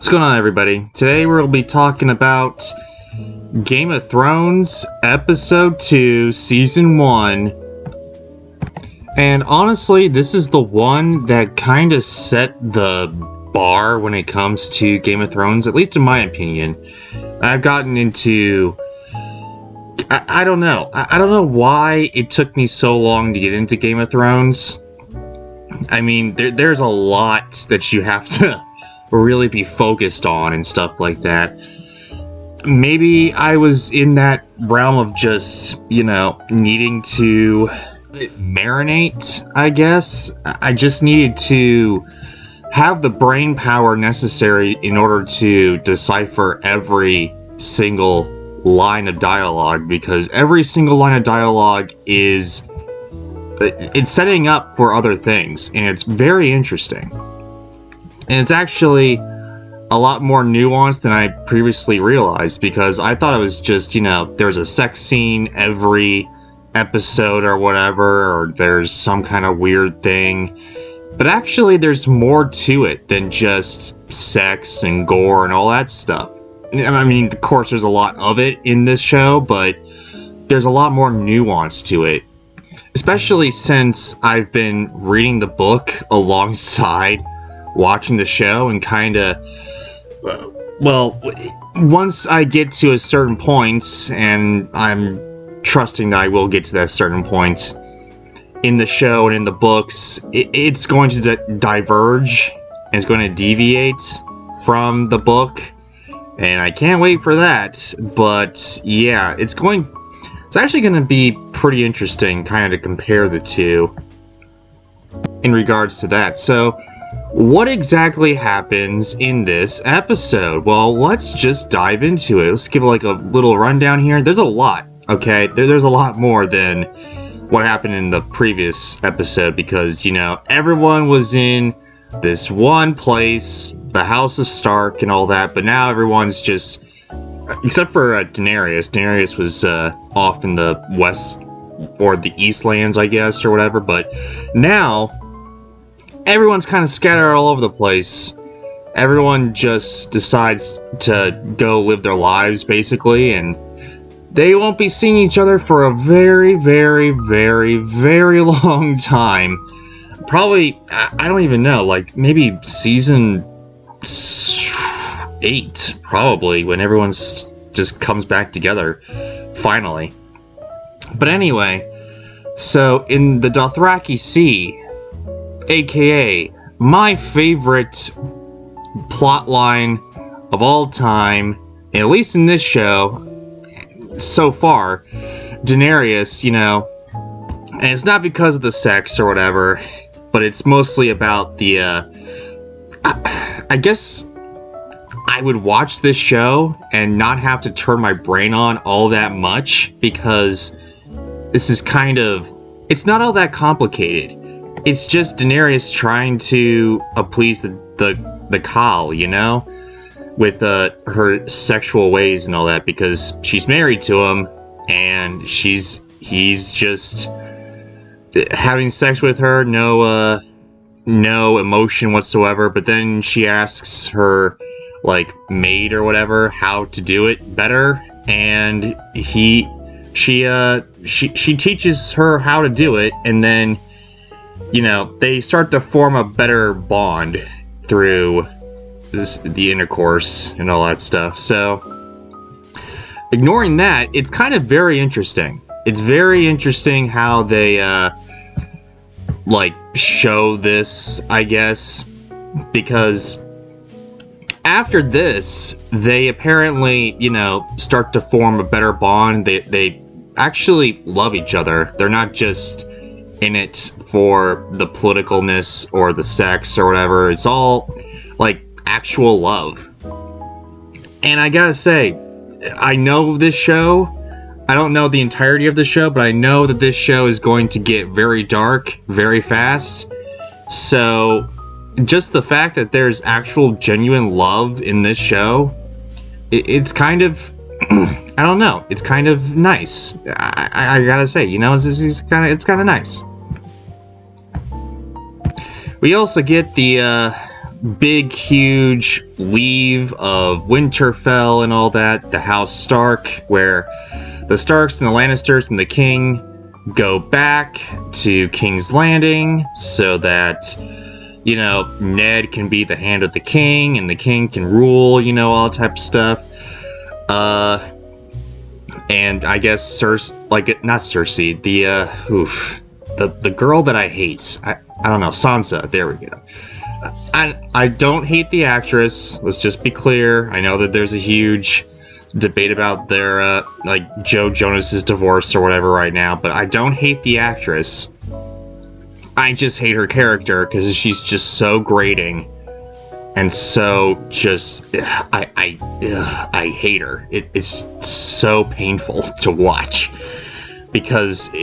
What's going on, everybody? Today we'll be talking about Game of Thrones Episode 2, Season 1. And honestly, this is the one that kind of set the bar when it comes to Game of Thrones, at least in my opinion. I've gotten into... I don't know. I don't know why it took me so long to get into Game of Thrones. I mean, there's a lot that you have to really be focused on and stuff like that. Maybe I was in that realm of just, needing to marinate, I guess. I just needed to have the brain power necessary in order to decipher every single line of dialogue, because every single line of dialogue it's setting up for other things, and it's very interesting. And it's actually a lot more nuanced than I previously realized, because I thought it was just, there's a sex scene every episode or whatever, or there's some kind of weird thing. But actually, there's more to it than just sex and gore and all that stuff. I mean, of course, there's a lot of it in this show, but there's a lot more nuance to it. Especially since I've been reading the book alongside watching the show, and once I get to a certain point, and I'm trusting that I will get to that certain point in the show and in the books, it's going to diverge, and it's going to deviate from the book, and I can't wait for that. But yeah, it's actually going to be pretty interesting kind of to compare the two in regards to that. So, what exactly happens in this episode? Well, let's just dive into it. Let's give like a little rundown here. There's a lot, okay? There's a lot more than what happened in the previous episode, because, everyone was in this one place, the House of Stark and all that, but now everyone's just... Except for Daenerys. Daenerys was off in the west, or the Eastlands, I guess, or whatever. But now, everyone's kind of scattered all over the place. Everyone just decides to go live their lives, basically. And they won't be seeing each other for a very, very, very, very long time. Probably, I don't even know, like maybe season 8, probably, when everyone's just comes back together, finally. But anyway, so in the Dothraki Sea, aka my favorite plotline of all time, at least in this show, so far, Daenerys, and it's not because of the sex or whatever, but it's mostly about the, I guess I would watch this show and not have to turn my brain on all that much, because this is it's not all that complicated. It's just Daenerys trying to please the Khal, with her sexual ways and all that, because she's married to him, and he's just having sex with her, no emotion whatsoever. But then she asks her maid or whatever how to do it better, and she teaches her how to do it, and then they start to form a better bond through the intercourse and all that stuff. So ignoring that, it's kind of very interesting. It's very interesting how they show this, I guess, because after this, they apparently, start to form a better bond. They actually love each other. They're not just in it for the politicalness or the sex or whatever. It's all, actual love. And I gotta say, I know this show. I don't know the entirety of the show, but I know that this show is going to get very dark very fast. So just the fact that there's actual genuine love in this show, it's kind of, I don't know, it's kind of nice. I gotta say, it's kind of nice. We also get the big, huge leave of Winterfell and all that, the House Stark, where the Starks and the Lannisters and the King go back to King's Landing so that, you know, Ned can be the hand of the King and the King can rule, you know, all type of stuff. And I guess not Cersei, the girl that I hate. I don't know, Sansa, there we go. I don't hate the actress, let's just be clear. I know that there's a huge debate about their, Joe Jonas's divorce or whatever right now, but I don't hate the actress. I just hate her character because she's just so grating. And so just, I hate her. It's so painful to watch because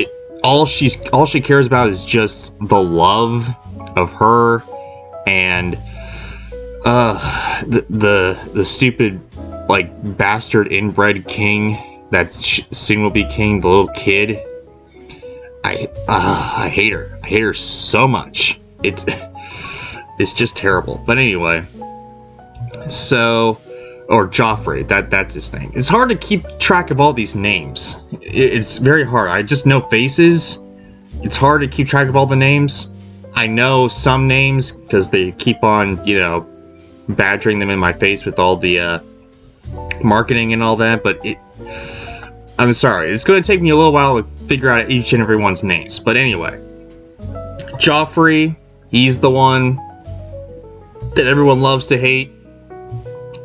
all she cares about is just the love of her and the stupid bastard inbred king that soon will be king, the little kid. I hate her. I hate her so much. It's just terrible. But anyway, or Joffrey, that's his name. It's hard to keep track of all these names. It's very hard. I just know faces. It's hard to keep track of all the names. I know some names because they keep on, badgering them in my face with all the marketing and all that, but I'm sorry. It's going to take me a little while to figure out each and everyone's names. But anyway, Joffrey, he's the one that everyone loves to hate.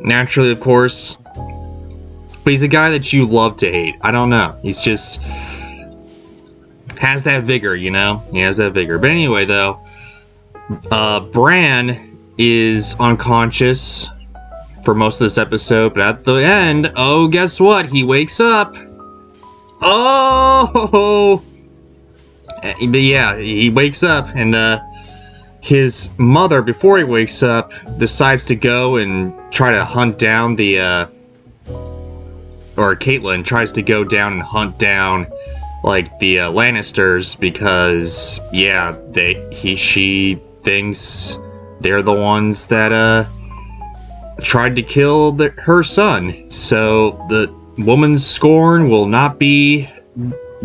Naturally, of course. But he's a guy that you love to hate. I don't know. He's just has that vigor, He has that vigor. But anyway, though, Bran is unconscious for most of this episode. But at the end, guess what? He wakes up. But yeah, he wakes up and, his mother, before he wakes up, decides to go and try to hunt down or Caitlyn tries to go down and hunt down, the Lannisters because, yeah, she thinks they're the ones that, tried to kill her son. So the woman's scorn will not be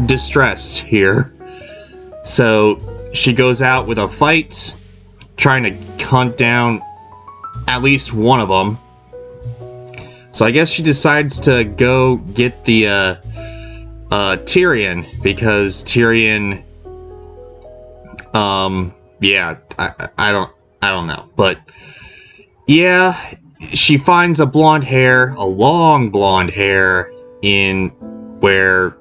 distressed here. So she goes out with a fight, trying to hunt down at least one of them. So I guess she decides to go get the Tyrion because Tyrion, I don't know, but yeah, she finds a long blonde hair in where,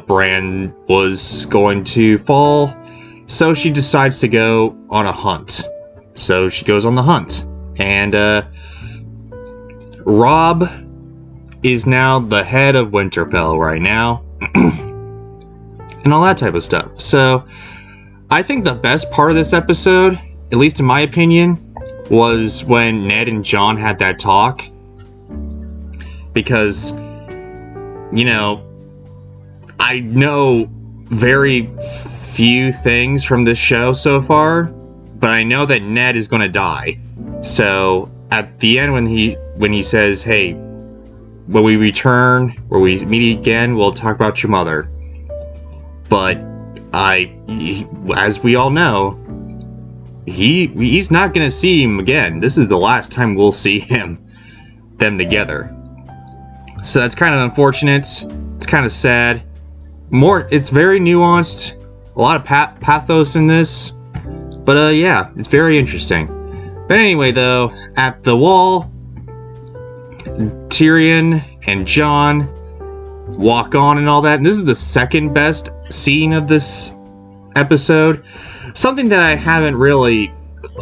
Bran was going to fall. So she decides to go on a hunt. So she goes on the hunt. And Robb is now the head of Winterfell right now. And all that type of stuff. So I think the best part of this episode, at least in my opinion, was when Ned and Jon had that talk. Because, I know very few things from this show so far, but I know that Ned is going to die. So at the end, when he says, "Hey, when we return or we meet again, we'll talk about your mother," but as we all know, he's not going to see him again. This is the last time we'll see them together. So that's kind of unfortunate. It's kind of sad. It's very nuanced. A lot of pathos in this. But yeah, it's very interesting. But anyway, though, at the wall, Tyrion and Jon walk on and all that. And this is the second best scene of this episode. Something that I haven't really,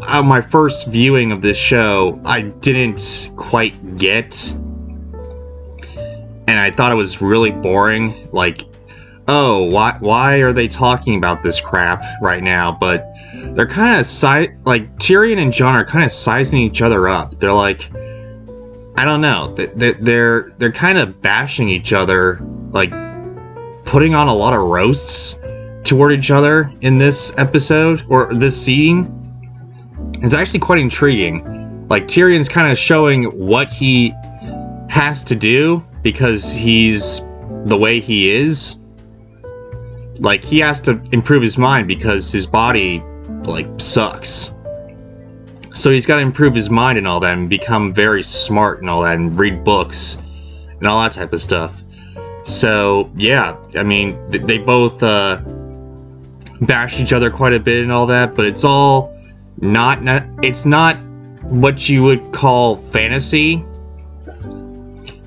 on my first viewing of this show, I didn't quite get. And I thought it was really boring. Why are they talking about this crap right now? But they're kind of Tyrion and Jon are kind of sizing each other up. They're I don't know. They're kind of bashing each other, putting on a lot of roasts toward each other in this episode or this scene. It's actually quite intriguing. Like, Tyrion's kind of showing what he has to do because he's the way he is. Like, he has to improve his mind because his body, like, sucks. So he's got to improve his mind and all that and become very smart and all that and read books and all that type of stuff. So, yeah, I mean, they both bash each other quite a bit and all that, but it's all it's not what you would call fantasy,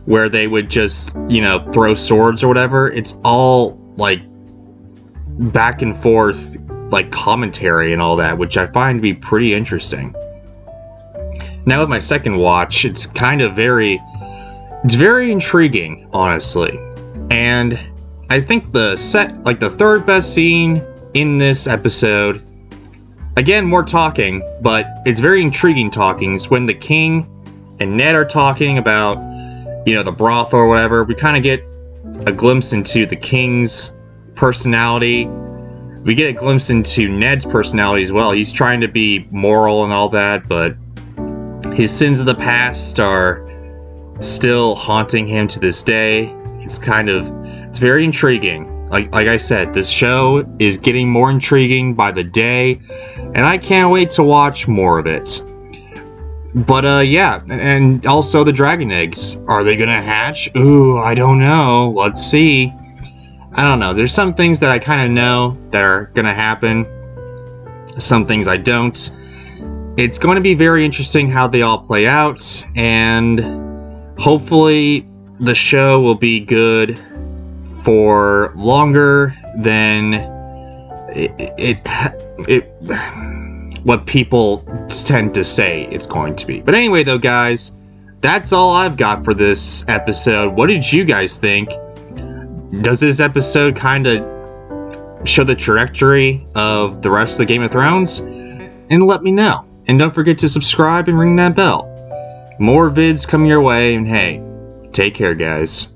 where they would just, you know, throw swords or whatever. It's all, like, back and forth, like, commentary and all that, which I find to be pretty interesting. Now with my second watch, it's very intriguing, honestly. And I think the third best scene in this episode, again, more talking, but it's very intriguing talking. It's when the king and Ned are talking about, you know, the brothel or whatever. We kind of get a glimpse into the king's personality. We get a glimpse into Ned's personality as well. He's trying to be moral and all that, but his sins of the past are still haunting him to this day. It's very intriguing. Like I said, this show is getting more intriguing by the day, and I can't wait to watch more of it. But yeah, and also the dragon eggs. Are they gonna hatch? Ooh, I don't know. Let's see. I don't know. There's some things that I kind of know that are gonna happen. Some things I don't. It's going to be very interesting how they all play out, and hopefully the show will be good for longer than what people tend to say it's going to be. But anyway, though, guys, that's all I've got for this episode. What did you guys think? Does this episode kind of show the trajectory of the rest of the Game of Thrones? And let me know. And don't forget to subscribe and ring that bell. More vids coming your way, and hey, take care, guys.